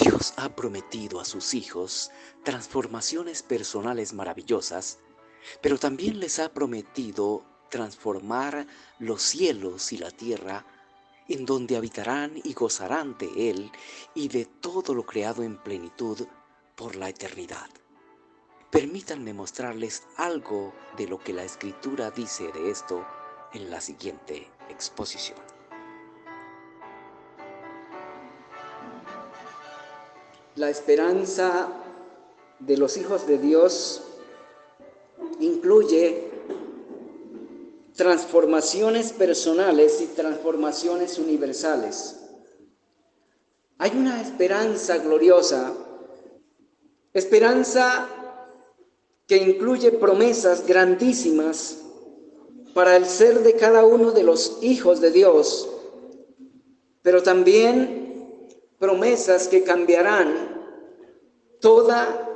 Dios ha prometido a sus hijos transformaciones personales maravillosas, pero también les ha prometido transformar los cielos y la tierra, en donde habitarán y gozarán de Él y de todo lo creado en plenitud por la eternidad. Permítanme mostrarles algo de lo que la Escritura dice de esto en la siguiente exposición. La esperanza de los hijos de Dios incluye transformaciones personales y transformaciones universales. Hay una esperanza gloriosa, esperanza que incluye promesas grandísimas para el ser de cada uno de los hijos de Dios, pero también promesas que cambiarán toda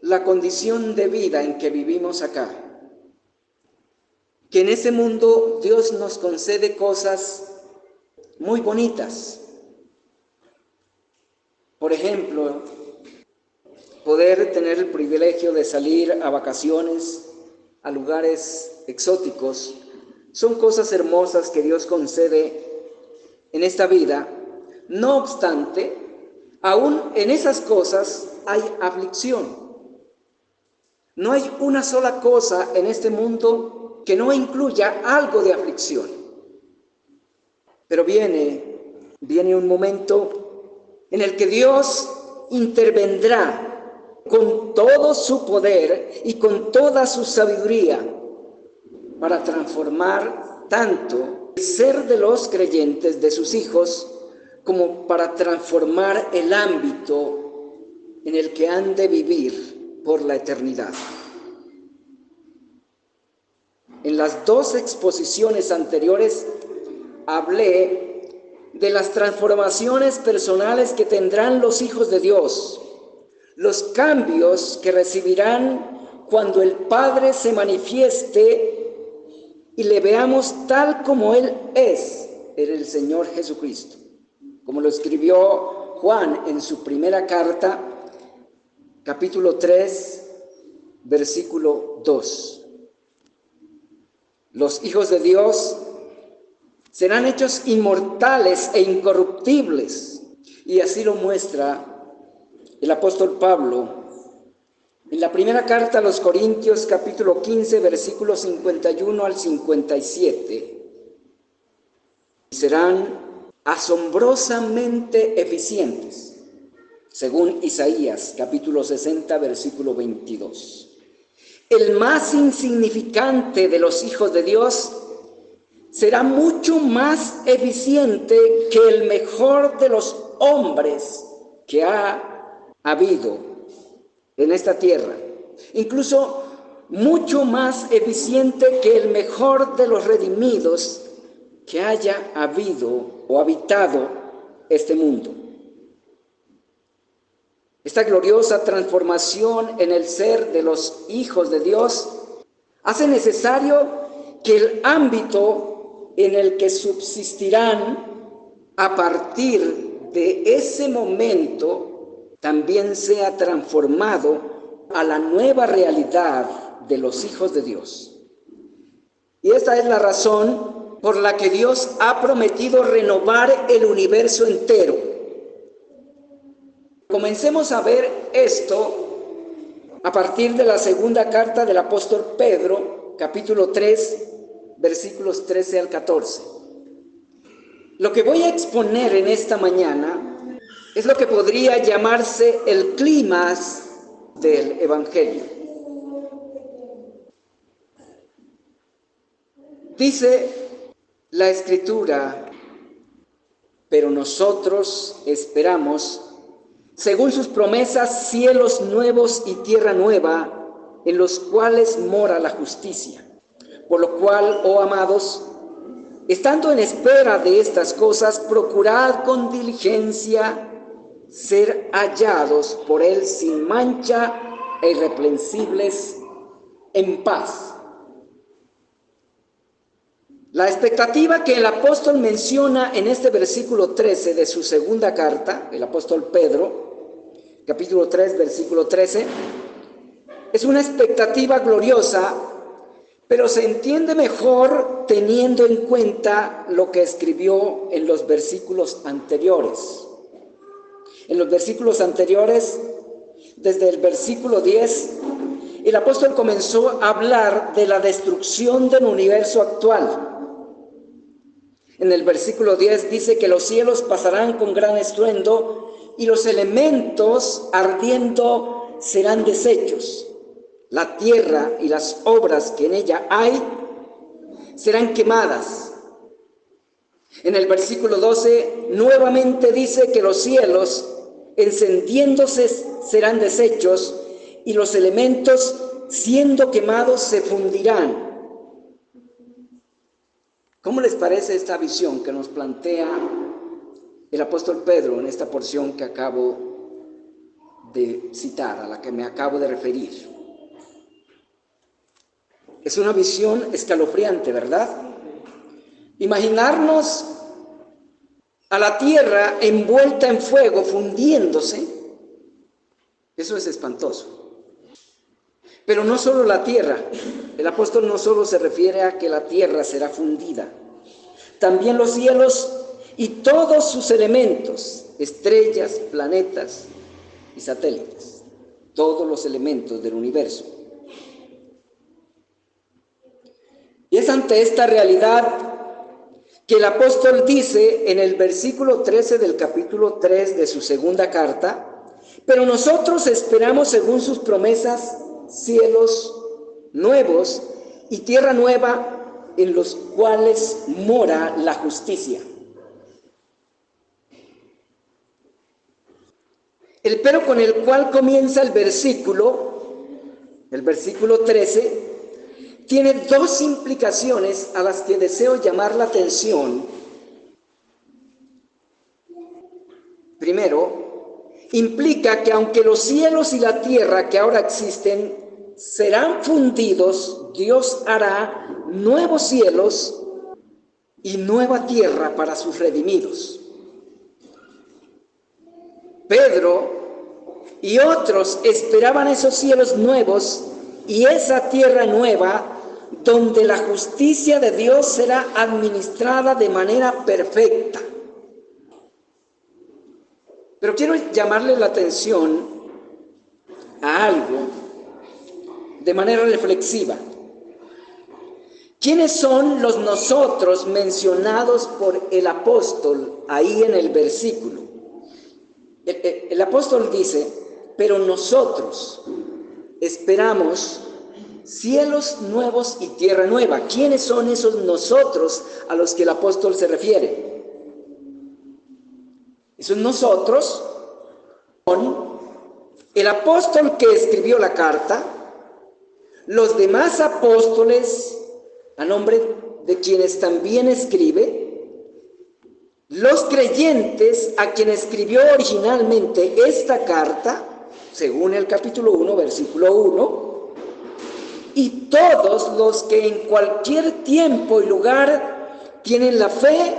la condición de vida en que vivimos acá. Que en ese mundo Dios nos concede cosas muy bonitas. Por ejemplo, poder tener el privilegio de salir a vacaciones a lugares exóticos son cosas hermosas que Dios concede en esta vida. No obstante, aún en esas cosas hay aflicción. No hay una sola cosa en este mundo que no incluya algo de aflicción. Pero viene un momento en el que Dios intervendrá con todo su poder y con toda su sabiduría para transformar tanto el ser de los creyentes, de sus hijos, como para transformar el ámbito en el que han de vivir por la eternidad. En las dos exposiciones anteriores hablé de las transformaciones personales que tendrán los hijos de Dios, los cambios que recibirán cuando el Padre se manifieste y le veamos tal como Él es, el Señor Jesucristo. Como lo escribió Juan en su primera carta, capítulo 3, versículo 2. Los hijos de Dios serán hechos inmortales e incorruptibles, y así lo muestra el apóstol Pablo en la primera carta a los Corintios, capítulo 15, versículos 51 al 57. Serán asombrosamente eficientes, según Isaías, capítulo 60, versículo 22. El más insignificante de los hijos de Dios será mucho más eficiente que el mejor de los hombres que ha habido en esta tierra. Incluso mucho más eficiente que el mejor de los redimidos que haya habido o habitado este mundo. Esta gloriosa transformación en el ser de los hijos de Dios hace necesario que el ámbito en el que subsistirán a partir de ese momento también sea transformado a la nueva realidad de los hijos de Dios. Y esta es la razón por la que Dios ha prometido renovar el universo entero. Comencemos a ver esto a partir de la segunda carta del apóstol Pedro, capítulo 3, versículos 13 al 14. Lo que voy a exponer en esta mañana es lo que podría llamarse el clímax del Evangelio. Dice la Escritura: pero nosotros esperamos, según sus promesas, cielos nuevos y tierra nueva, en los cuales mora la justicia. Por lo cual, oh amados, estando en espera de estas cosas, procurad con diligencia ser hallados por Él sin mancha e irreprensibles en paz. La expectativa que el apóstol menciona en este versículo 13 de su segunda carta, el apóstol Pedro, capítulo 3, versículo 13, es una expectativa gloriosa, pero se entiende mejor teniendo en cuenta lo que escribió en los versículos anteriores. En los versículos anteriores, desde el versículo 10, el apóstol comenzó a hablar de la destrucción del universo actual. En el versículo 10 dice que los cielos pasarán con gran estruendo y los elementos ardiendo serán deshechos. La tierra y las obras que en ella hay serán quemadas. En el versículo 12 nuevamente dice que los cielos encendiéndose serán deshechos y los elementos siendo quemados se fundirán. ¿Cómo les parece esta visión que nos plantea el apóstol Pedro en esta porción que acabo de citar, a la que me acabo de referir? Es una visión escalofriante, ¿verdad? Imaginarnos a la tierra envuelta en fuego, fundiéndose, eso es espantoso. Pero no solo la tierra, el apóstol no solo se refiere a que la tierra será fundida, también los cielos y todos sus elementos, estrellas, planetas y satélites, todos los elementos del universo. Y es ante esta realidad que el apóstol dice en el versículo 13 del capítulo 3 de su segunda carta: pero nosotros esperamos según sus promesas cielos nuevos y tierra nueva en los cuales mora la justicia. El pero con el cual comienza el versículo 13, tiene dos implicaciones a las que deseo llamar la atención. Primero, implica que aunque los cielos y la tierra que ahora existen serán fundidos, Dios hará nuevos cielos y nueva tierra para sus redimidos. Pedro y otros esperaban esos cielos nuevos y esa tierra nueva donde la justicia de Dios será administrada de manera perfecta. Pero quiero llamarle la atención a algo de manera reflexiva. ¿Quiénes son los nosotros mencionados por el apóstol ahí en el versículo? El apóstol dice: pero nosotros esperamos cielos nuevos y tierra nueva. ¿Quiénes son esos nosotros a los que el apóstol se refiere? Esos nosotros son el apóstol que escribió la carta, los demás apóstoles a nombre de quienes también escribe, los creyentes a quien escribió originalmente esta carta, según el capítulo 1, versículo 1, y todos los que en cualquier tiempo y lugar tienen la fe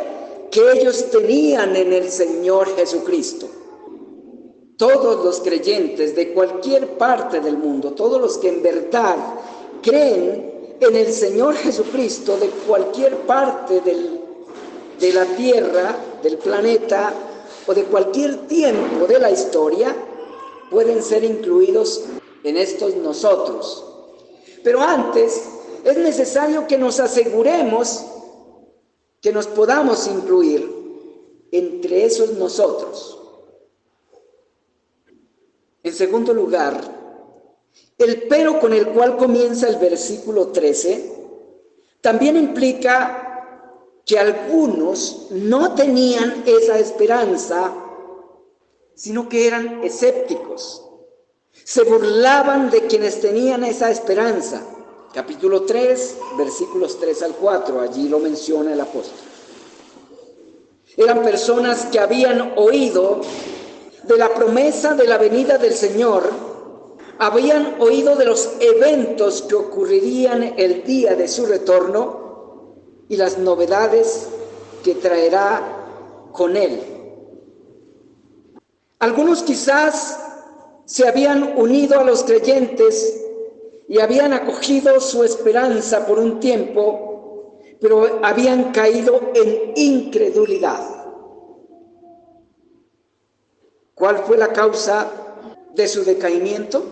que ellos tenían en el Señor Jesucristo. Todos los creyentes de cualquier parte del mundo, todos los que en verdad creen en el Señor Jesucristo de cualquier parte de la tierra, del planeta o de cualquier tiempo de la historia, pueden ser incluidos en estos nosotros. Pero antes es necesario que nos aseguremos que nos podamos incluir entre esos nosotros. En segundo lugar, el pero con el cual comienza el versículo 13 también implica que algunos no tenían esa esperanza, sino que eran escépticos. Se burlaban de quienes tenían esa esperanza. Capítulo 3, versículos 3 al 4, allí lo menciona el apóstol. Eran personas que habían oído de la promesa de la venida del Señor, habían oído de los eventos que ocurrirían el día de su retorno y las novedades que traerá con él. Algunos quizás se habían unido a los creyentes y habían acogido su esperanza por un tiempo, pero habían caído en incredulidad. ¿Cuál fue la causa de su decaimiento?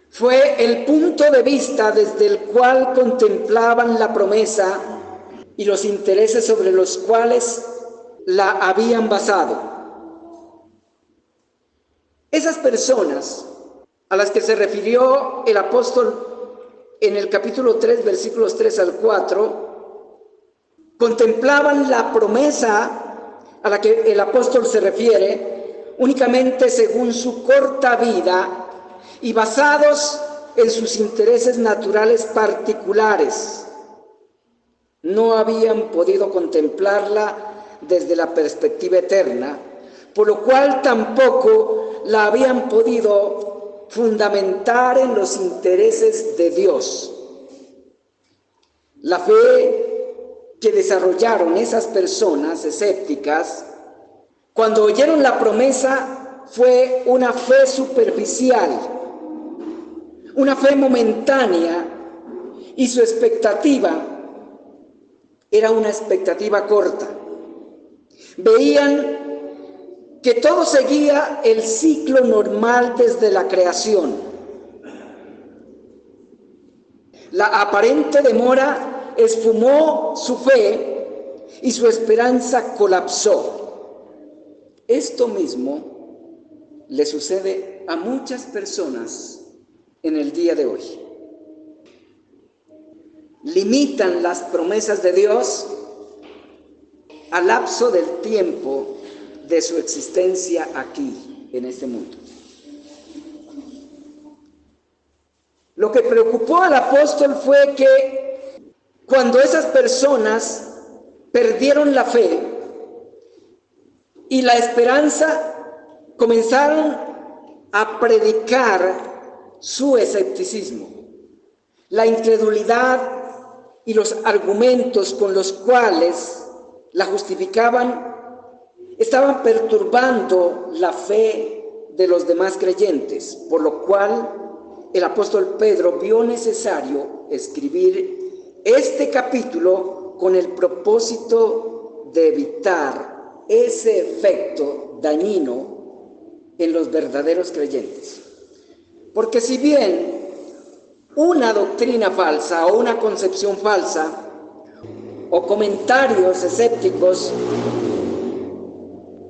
Fue el punto de vista desde el cual contemplaban la promesa y los intereses sobre los cuales la habían basado. Esas personas a las que se refirió el apóstol en el capítulo 3, versículos 3 al 4, contemplaban la promesa a la que el apóstol se refiere únicamente según su corta vida y basados en sus intereses naturales particulares. No habían podido contemplarla desde la perspectiva eterna, por lo cual tampoco la habían podido fundamentar en los intereses de Dios. La fe que desarrollaron esas personas escépticas cuando oyeron la promesa fue una fe superficial, una fe momentánea, y su expectativa era una expectativa corta. Veían que todo seguía el ciclo normal desde la creación. La aparente demora esfumó su fe y su esperanza colapsó. Esto mismo le sucede a muchas personas en el día de hoy. Limitan las promesas de Dios al lapso del tiempo de su existencia aquí, en este mundo. Lo que preocupó al apóstol fue que cuando esas personas perdieron la fe y la esperanza, comenzaron a predicar su escepticismo, la incredulidad y los argumentos con los cuales la justificaban estaban perturbando la fe de los demás creyentes, por lo cual el apóstol Pedro vio necesario escribir este capítulo con el propósito de evitar ese efecto dañino en los verdaderos creyentes. Porque si bien una doctrina falsa o una concepción falsa o comentarios escépticos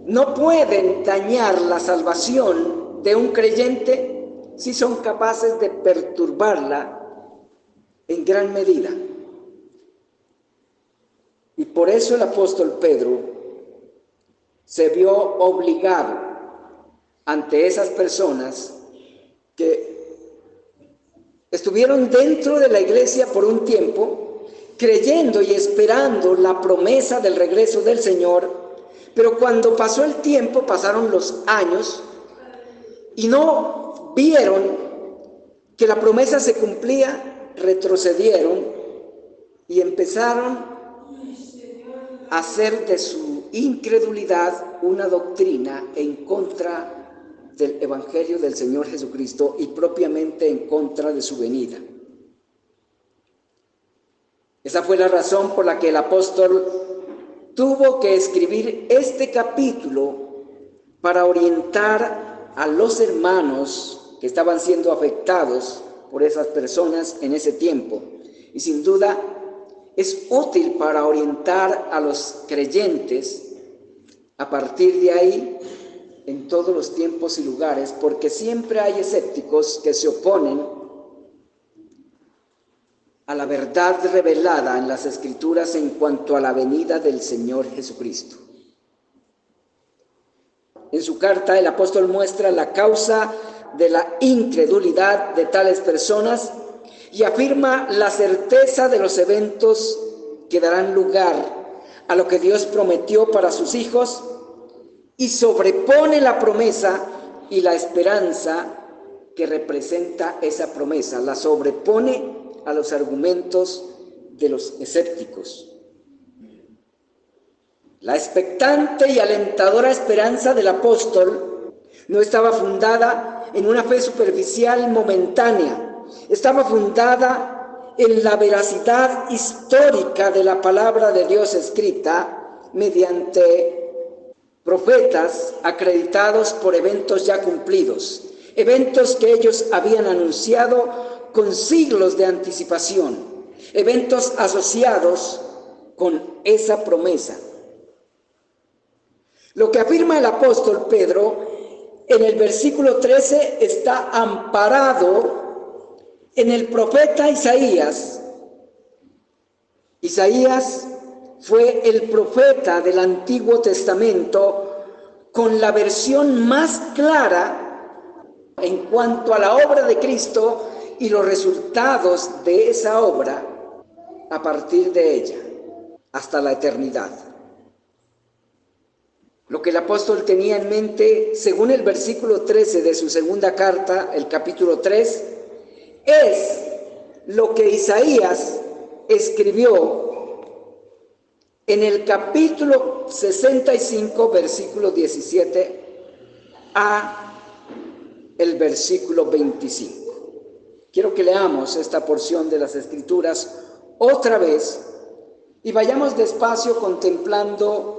no pueden dañar la salvación de un creyente, si son capaces de perturbarla en gran medida. Y por eso el apóstol Pedro se vio obligado ante esas personas que estuvieron dentro de la iglesia por un tiempo, creyendo y esperando la promesa del regreso del Señor. Pero cuando pasó el tiempo, pasaron los años y no vieron que la promesa se cumplía, retrocedieron y empezaron a hacer de su incredulidad una doctrina en contra del Evangelio del Señor Jesucristo y propiamente en contra de su venida. Esa fue la razón por la que el apóstol tuvo que escribir este capítulo para orientar a los hermanos que estaban siendo afectados por esas personas en ese tiempo. Y sin duda es útil para orientar a los creyentes a partir de ahí en todos los tiempos y lugares, porque siempre hay escépticos que se oponen a la verdad revelada en las Escrituras en cuanto a la venida del Señor Jesucristo. En su carta, el apóstol muestra la causa de la incredulidad de tales personas y afirma la certeza de los eventos que darán lugar a lo que Dios prometió para sus hijos y sobrepone la promesa y la esperanza que representa esa promesa, la sobrepone a los argumentos de los escépticos. La expectante y alentadora esperanza del apóstol No estaba fundada en una fe superficial momentánea, estaba fundada en la veracidad histórica de la palabra de Dios escrita mediante profetas acreditados por eventos ya cumplidos, eventos que ellos habían anunciado con siglos de anticipación, eventos asociados con esa promesa. Lo que afirma el apóstol Pedro en el versículo 13 está amparado en el profeta Isaías. Isaías fue el profeta del Antiguo Testamento con la versión más clara en cuanto a la obra de Cristo y los resultados de esa obra a partir de ella hasta la eternidad. Lo que el apóstol tenía en mente, según el versículo 13 de su segunda carta, el capítulo 3, es lo que Isaías escribió en el capítulo 65, versículo 17 a el versículo 25. Quiero que leamos esta porción de las Escrituras otra vez y vayamos despacio contemplando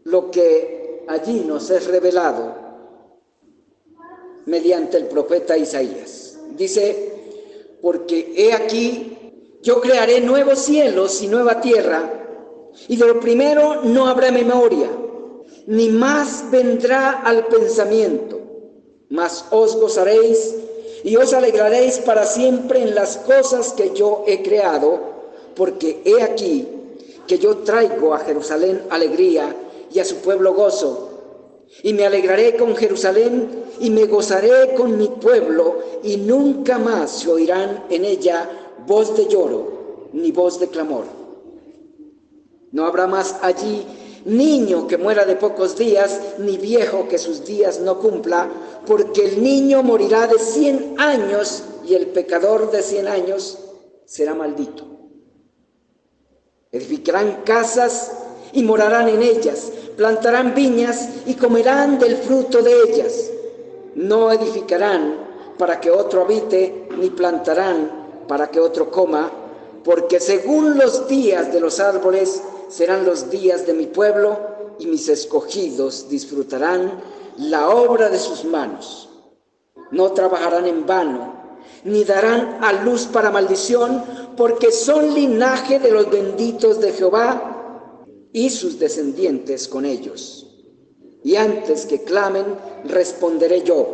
lo que allí nos es revelado mediante el profeta Isaías. Dice: porque he aquí, yo crearé nuevos cielos y nueva tierra, y de lo primero no habrá memoria, ni más vendrá al pensamiento, mas os gozaréis y os alegraréis para siempre en las cosas que yo he creado, porque he aquí que yo traigo a Jerusalén alegría y a su pueblo gozo. Y me alegraré con Jerusalén y me gozaré con mi pueblo, y nunca más se oirán en ella voz de lloro ni voz de clamor. No habrá más allí niño que muera de pocos días, ni viejo que sus días no cumpla, porque el niño morirá de 100 años y el pecador de 100 años será maldito. Edificarán casas y morarán en ellas, plantarán viñas y comerán del fruto de ellas. No edificarán para que otro habite, ni plantarán para que otro coma, porque según los días de los árboles serán los días de mi pueblo, y mis escogidos disfrutarán la obra de sus manos. No trabajarán en vano, ni darán a luz para maldición, porque son linaje de los benditos de Jehová, y sus descendientes con ellos. Y antes que clamen, responderé yo.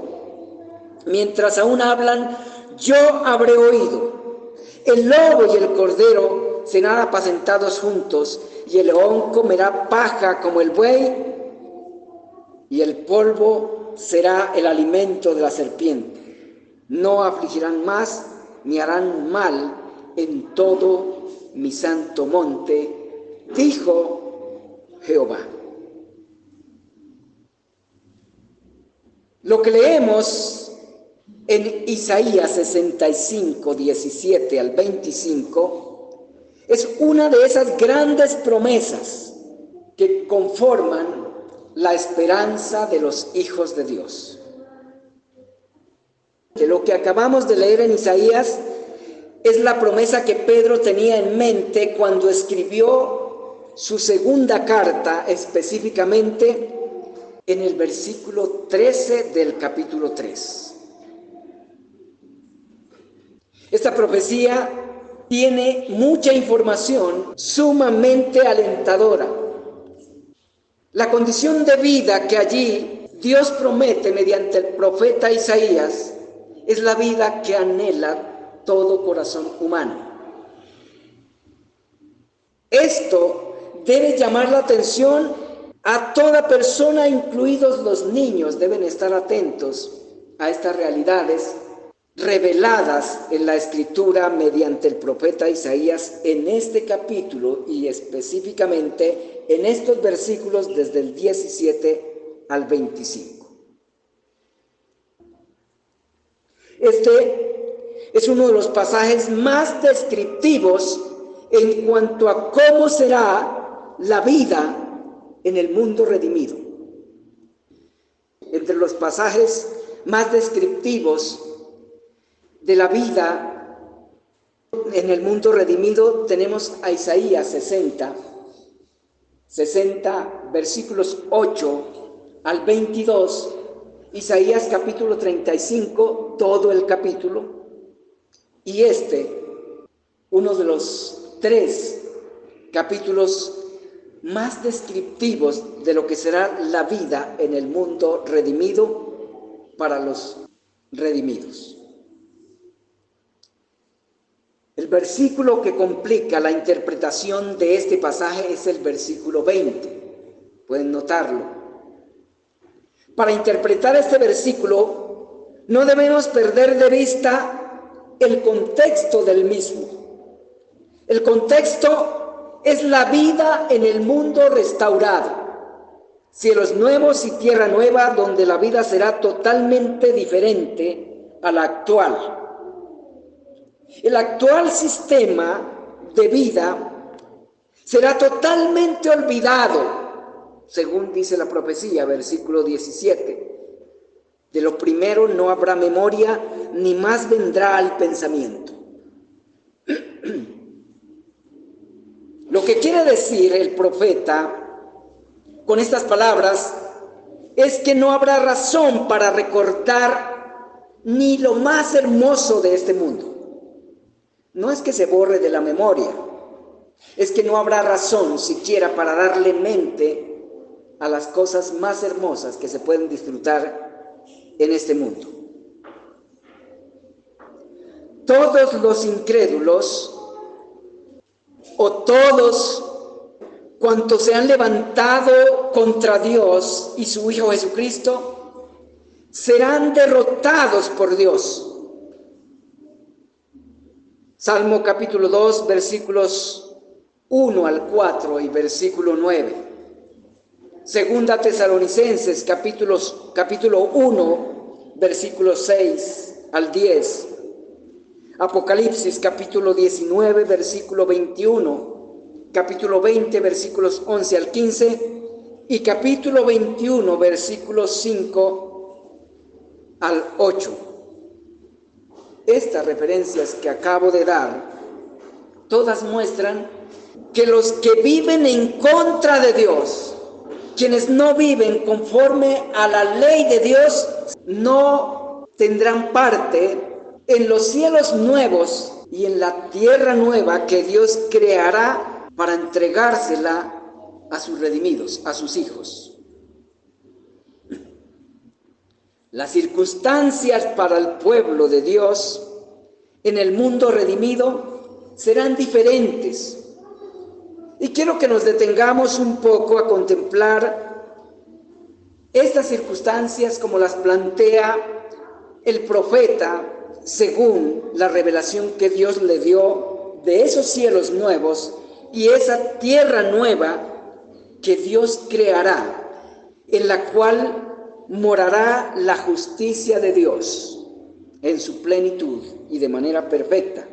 Mientras aún hablan, yo habré oído. El lobo y el cordero serán apacentados juntos, y el león comerá paja como el buey, y el polvo será el alimento de la serpiente. No afligirán más, ni harán mal en todo mi santo monte, dijo Jehová. Lo que leemos en Isaías 65, 17 al 25, es una de esas grandes promesas que conforman la esperanza de los hijos de Dios. Que lo que acabamos de leer en Isaías es la promesa que Pedro tenía en mente cuando escribió su segunda carta, específicamente en el versículo 13 del capítulo 3. Esta profecía tiene mucha información sumamente alentadora. La condición de vida que allí Dios promete mediante el profeta Isaías es la vida que anhela todo corazón humano. Esto debe llamar la atención a toda persona, incluidos los niños. Deben estar atentos a estas realidades reveladas en la Escritura mediante el profeta Isaías en este capítulo y específicamente en estos versículos desde el 17 al 25. Este es uno de los pasajes más descriptivos en cuanto a cómo será la vida en el mundo redimido. entre los pasajes más descriptivos de la vida en el mundo redimido, tenemos a Isaías 60, versículos 8 al 22, Isaías capítulo 35, todo el capítulo, y uno de los 3 capítulos más descriptivos de lo que será la vida en el mundo redimido para los redimidos. El versículo que complica la interpretación de este pasaje es el versículo 20. Pueden notarlo. Para interpretar este versículo, no debemos perder de vista el contexto del mismo. El contexto es la vida en el mundo restaurado, cielos nuevos y tierra nueva, donde la vida será totalmente diferente a la actual. El actual sistema de vida será totalmente olvidado, según dice la profecía, versículo 17. De lo primero no habrá memoria, ni más vendrá al pensamiento. Lo que quiere decir el profeta con estas palabras es que no habrá razón para recordar ni lo más hermoso de este mundo. No es que se borre de la memoria, es que no habrá razón siquiera para darle mente a las cosas más hermosas que se pueden disfrutar en este mundo. Todos los incrédulos o todos cuantos se han levantado contra Dios y su Hijo Jesucristo serán derrotados por Dios. Salmo capítulo 2, versículos 1 al 4 y versículo 9. Segunda Tesalonicenses capítulo 1, versículos 6 al 10. Apocalipsis capítulo 19, versículo 21. Capítulo 20, versículos 11 al 15. Y capítulo 21, versículos 5 al 8. Estas referencias que acabo de dar, todas muestran que los que viven en contra de Dios, quienes no viven conforme a la ley de Dios, no tendrán parte en los cielos nuevos y en la tierra nueva que Dios creará para entregársela a sus redimidos, a sus hijos. Las circunstancias para el pueblo de Dios en el mundo redimido serán diferentes. Y quiero que nos detengamos un poco a contemplar estas circunstancias como las plantea el profeta según la revelación que Dios le dio de esos cielos nuevos y esa tierra nueva que Dios creará, en la cual morará la justicia de Dios en su plenitud y de manera perfecta.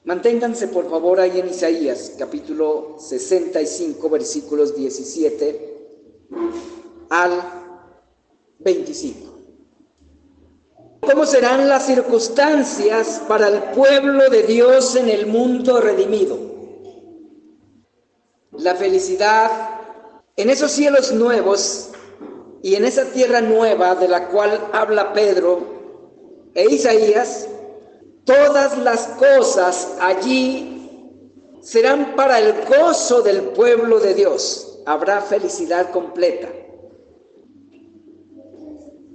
Manténganse por favor ahí en Isaías capítulo 65 versículos 17 al 25. ¿Cómo serán las circunstancias para el pueblo de Dios en el mundo redimido? La felicidad en esos cielos nuevos y en esa tierra nueva de la cual habla Pedro e Isaías, todas las cosas allí serán para el gozo del pueblo de Dios. Habrá felicidad completa.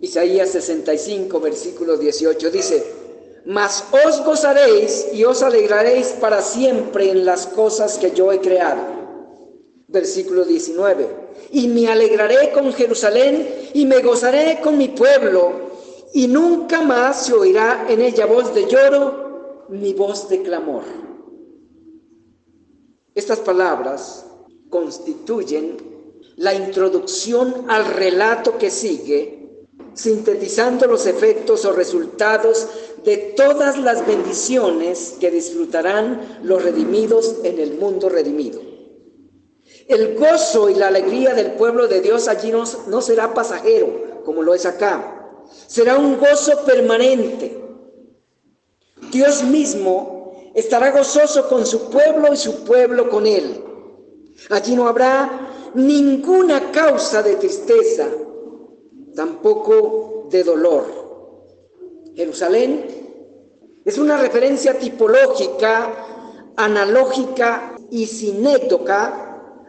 Isaías 65, versículo 18 dice: mas os gozaréis y os alegraréis para siempre en las cosas que yo he creado. Versículo 19: y me alegraré con Jerusalén y me gozaré con mi pueblo, y nunca más se oirá en ella voz de lloro ni voz de clamor. Estas palabras constituyen la introducción al relato que sigue, sintetizando los efectos o resultados de todas las bendiciones que disfrutarán los redimidos en el mundo redimido. El gozo y la alegría del pueblo de Dios allí no será pasajero, como lo es acá. Será un gozo permanente. Dios mismo estará gozoso con su pueblo y su pueblo con él. Allí no habrá ninguna causa de tristeza, tampoco de dolor. Jerusalén es una referencia tipológica, analógica y sinécdoca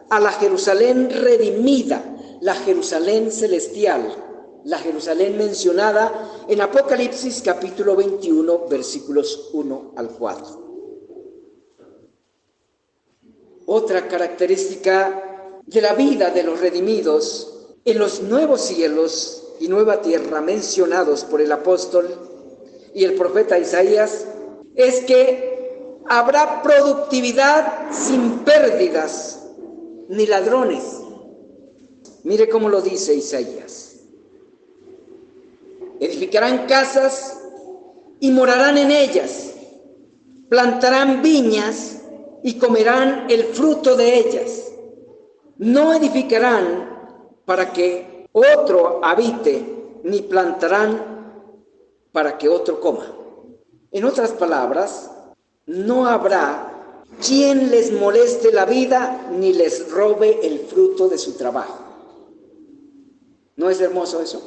a la Jerusalén redimida, la Jerusalén celestial, la Jerusalén mencionada en Apocalipsis capítulo 21, versículos 1 al 4. Otra característica de la vida de los redimidos en los nuevos cielos y nueva tierra mencionados por el apóstol y el profeta Isaías es que habrá productividad sin pérdidas ni ladrones. Mire cómo lo dice Isaías. Edificarán casas y morarán en ellas, plantarán viñas y comerán el fruto de ellas. No edificarán para que otro habite, ni plantarán para que otro coma. En otras palabras, no habrá quien les moleste la vida ni les robe el fruto de su trabajo. ¿No es hermoso eso?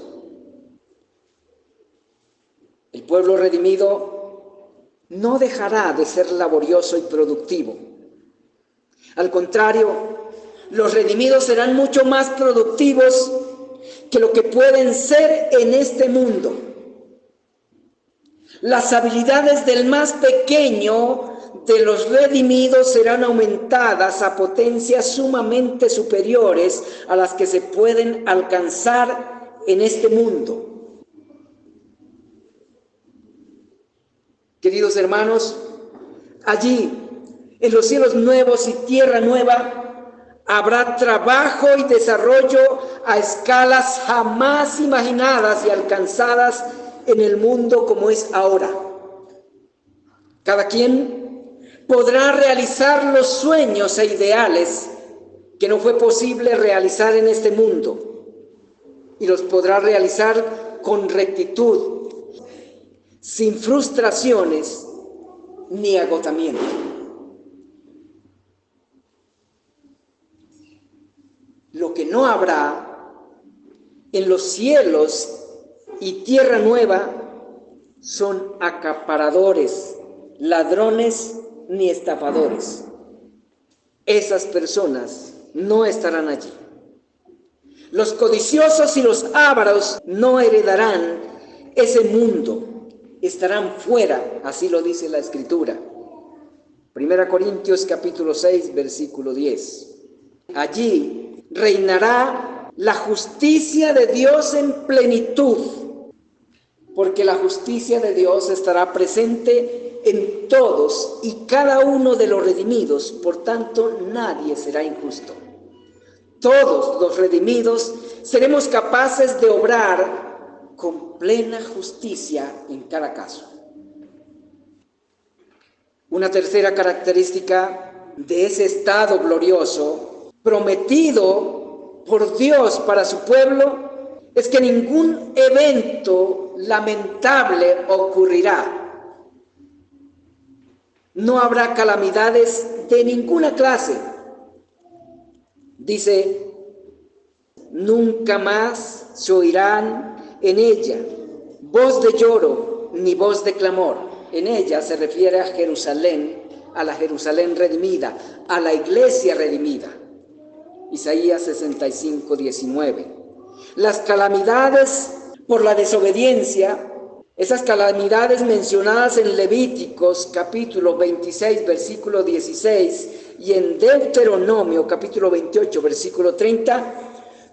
El pueblo redimido no dejará de ser laborioso y productivo. Al contrario, los redimidos serán mucho más productivos que lo que pueden ser en este mundo. Las habilidades del más pequeño de los redimidos serán aumentadas a potencias sumamente superiores a las que se pueden alcanzar en este mundo. Queridos hermanos, allí, en los cielos nuevos y tierra nueva, habrá trabajo y desarrollo a escalas jamás imaginadas y alcanzadas en el mundo como es ahora. Cada quien podrá realizar los sueños e ideales que no fue posible realizar en este mundo, y los podrá realizar con rectitud, sin frustraciones ni agotamiento. Lo que no habrá en los cielos y tierra nueva son acaparadores, ladrones ni estafadores. Esas personas no estarán allí. Los codiciosos y los ávaros no heredarán ese mundo. Estarán fuera, así lo dice la Escritura. 1 Corintios capítulo 6, versículo 10. Allí reinará la justicia de Dios en plenitud, porque la justicia de Dios estará presente en todos y cada uno de los redimidos, por tanto nadie será injusto. Todos los redimidos seremos capaces de obrar con plena justicia en cada caso. Una tercera característica de ese estado glorioso prometido por Dios para su pueblo es que ningún evento lamentable ocurrirá. No habrá calamidades de ninguna clase. Dice, nunca más se oirán en ella voz de lloro ni voz de clamor. En ella se refiere a Jerusalén, a la Jerusalén redimida, a la iglesia redimida. Isaías 65, 19. Las calamidades por la desobediencia, esas calamidades mencionadas en Levíticos capítulo 26, versículo 16 y en Deuteronomio capítulo 28, versículo 30,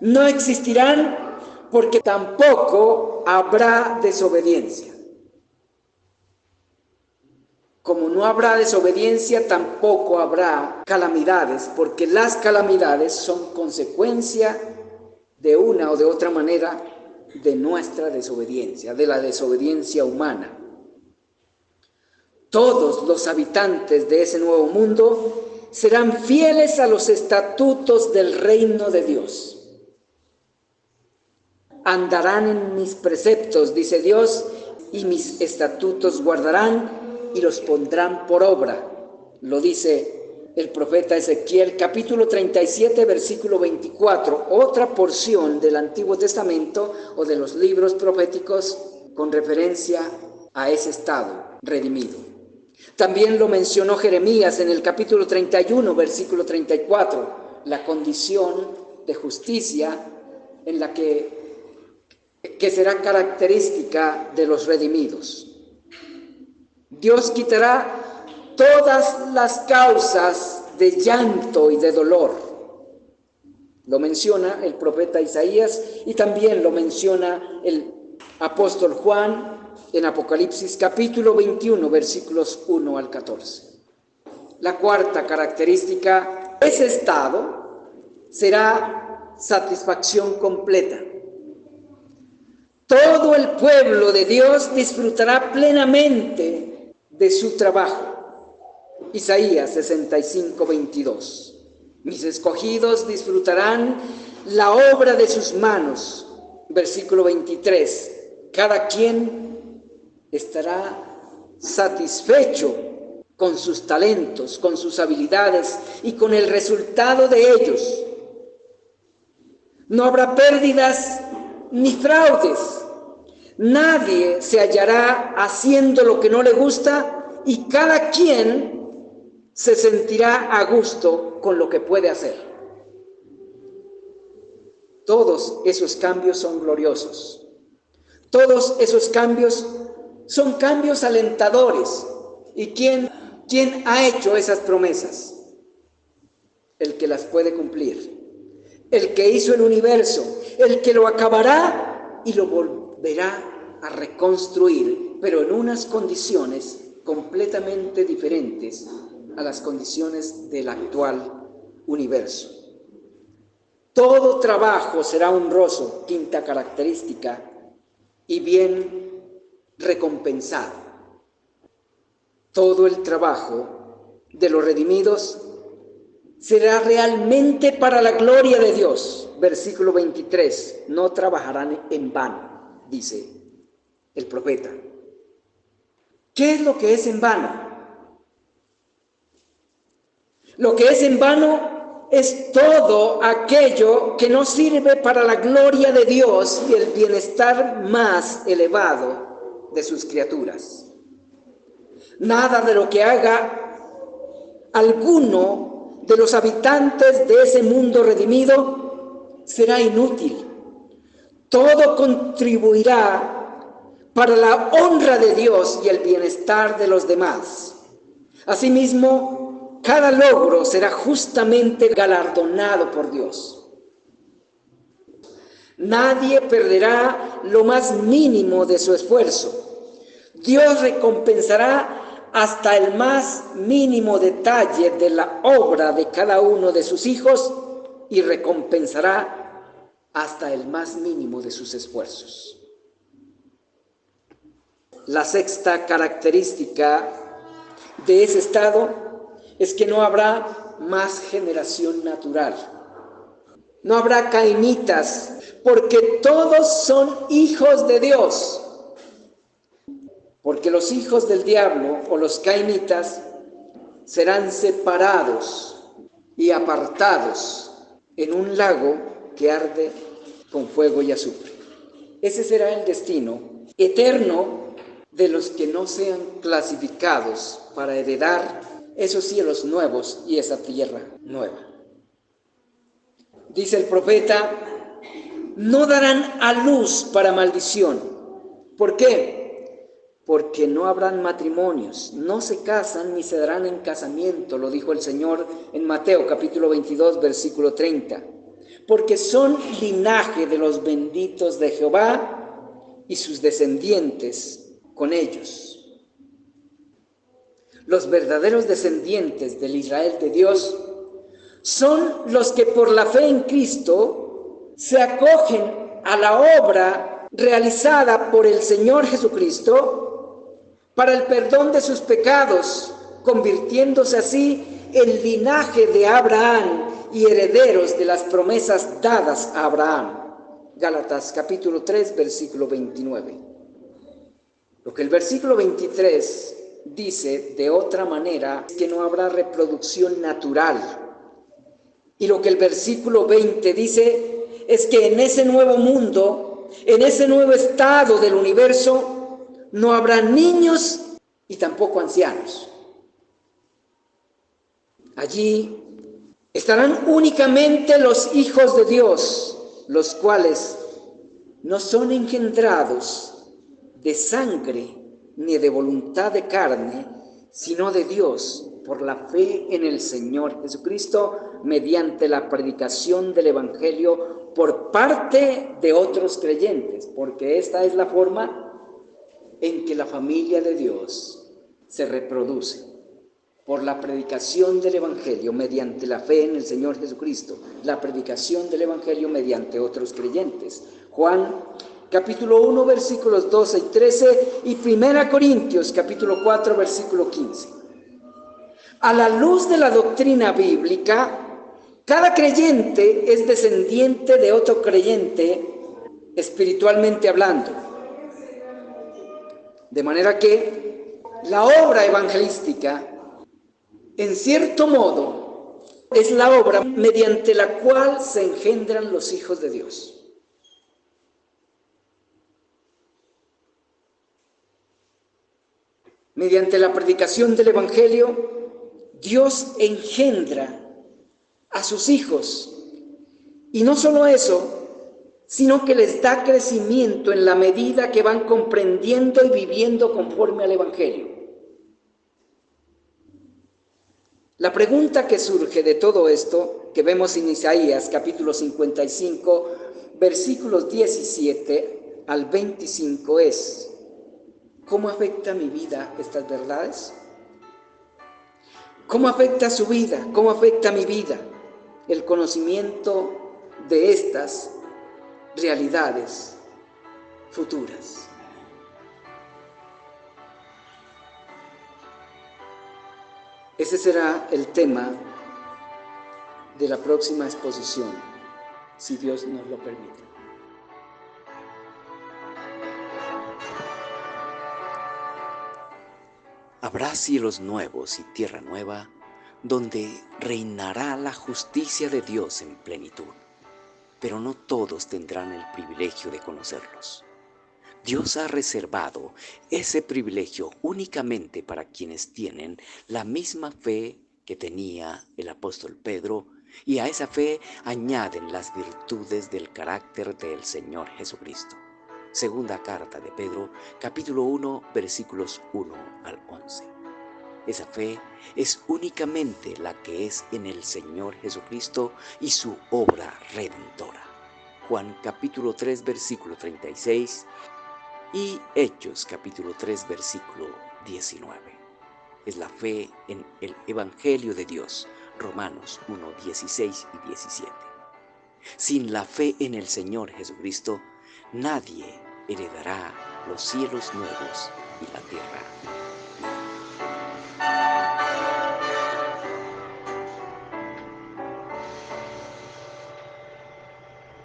no existirán porque tampoco habrá desobediencia. Como no habrá desobediencia, tampoco habrá calamidades, porque las calamidades son consecuencia de una o de otra manera de nuestra desobediencia, de la desobediencia humana. Todos los habitantes de ese nuevo mundo serán fieles a los estatutos del reino de Dios. Andarán en mis preceptos, dice Dios, y mis estatutos guardarán y los pondrán por obra. Lo dice el profeta Ezequiel, capítulo 37, versículo 24, otra porción del Antiguo Testamento o de los libros proféticos con referencia a ese estado redimido. También lo mencionó Jeremías en el capítulo 31, versículo 34, la condición de justicia en la que será característica de los redimidos. Dios quitará todas las causas de llanto y de dolor. Lo menciona el profeta Isaías y también lo menciona el apóstol Juan en Apocalipsis capítulo 21, versículos 1 al 14. La cuarta característica de ese estado será satisfacción completa. Todo el pueblo de Dios disfrutará plenamente de su trabajo. Isaías 65, 22. Mis escogidos disfrutarán la obra de sus manos. Versículo 23. Cada quien estará satisfecho con sus talentos, con sus habilidades y con el resultado de ellos. No habrá pérdidas ni fraudes. Nadie se hallará haciendo lo que no le gusta y cada quien se sentirá a gusto con lo que puede hacer. Todos esos cambios son gloriosos. Todos esos cambios son cambios alentadores. ¿Y quién ha hecho esas promesas? El que las puede cumplir. El que hizo el universo, el que lo acabará y lo volverá a reconstruir, pero en unas condiciones completamente diferentes a las condiciones del actual universo. Todo trabajo será honroso, quinta característica, y bien recompensado. Todo el trabajo de los redimidos será realmente para la gloria de Dios. Versículo 23, no trabajarán en vano, dice el profeta. ¿Qué es lo que es en vano? Lo que es en vano es todo aquello que no sirve para la gloria de Dios y el bienestar más elevado de sus criaturas. Nada de lo que haga alguno de los habitantes de ese mundo redimido será inútil. Todo contribuirá para la honra de Dios y el bienestar de los demás. Asimismo, cada logro será justamente galardonado por Dios. Nadie perderá lo más mínimo de su esfuerzo. Dios recompensará hasta el más mínimo detalle de la obra de cada uno de sus hijos y recompensará hasta el más mínimo de sus esfuerzos. La sexta característica de ese estado es que no habrá más generación natural. No habrá cainitas, porque todos son hijos de Dios. Porque los hijos del diablo o los cainitas serán separados y apartados en un lago que arde con fuego y azufre. Ese será el destino eterno de los que no sean clasificados para heredar esos cielos nuevos y esa tierra nueva. Dice el profeta, no darán a luz para maldición. ¿Por qué? Porque no habrán matrimonios, no se casan ni se darán en casamiento, lo dijo el Señor en Mateo capítulo 22, versículo 30. Porque son linaje de los benditos de Jehová y sus descendientes con ellos. Los verdaderos descendientes del Israel de Dios son los que por la fe en Cristo se acogen a la obra realizada por el Señor Jesucristo para el perdón de sus pecados, convirtiéndose así el linaje de Abraham y herederos de las promesas dadas a Abraham. Gálatas capítulo 3, versículo 29. Lo que el versículo 23 dice de otra manera es que no habrá reproducción natural. Y lo que el versículo 20 dice es que en ese nuevo mundo, en ese nuevo estado del universo, no habrá niños y tampoco ancianos. Allí estarán únicamente los hijos de Dios, los cuales no son engendrados de sangre ni de voluntad de carne, sino de Dios, por la fe en el Señor Jesucristo, mediante la predicación del Evangelio por parte de otros creyentes, porque esta es la forma en que la familia de Dios se reproduce, por la predicación del Evangelio mediante la fe en el Señor Jesucristo, la predicación del Evangelio mediante otros creyentes. Juan capítulo 1, versículos 12 y 13, y 1 Corintios capítulo 4, versículo 15. A la luz de la doctrina bíblica, cada creyente es descendiente de otro creyente, espiritualmente hablando. De manera que la obra evangelística, en cierto modo, es la obra mediante la cual se engendran los hijos de Dios. Mediante la predicación del Evangelio, Dios engendra a sus hijos. Y no solo eso, sino que les da crecimiento en la medida que van comprendiendo y viviendo conforme al Evangelio. La pregunta que surge de todo esto, que vemos en Isaías capítulo 55, versículos 17 al 25 es: ¿cómo afecta mi vida estas verdades? ¿Cómo afecta su vida? ¿Cómo afecta mi vida el conocimiento de estas realidades futuras? Ese será el tema de la próxima exposición, si Dios nos lo permite. Habrá cielos nuevos y tierra nueva, donde reinará la justicia de Dios en plenitud, pero no todos tendrán el privilegio de conocerlos. Dios ha reservado ese privilegio únicamente para quienes tienen la misma fe que tenía el apóstol Pedro, y a esa fe añaden las virtudes del carácter del Señor Jesucristo. Segunda carta de Pedro, capítulo 1, versículos 1 al 11. Esa fe es únicamente la que es en el Señor Jesucristo y su obra redentora. Juan capítulo 3, versículo 36 y Hechos capítulo 3, versículo 19. Es la fe en el Evangelio de Dios, Romanos 1, 16 y 17. Sin la fe en el Señor Jesucristo, nadie heredará los cielos nuevos y la tierra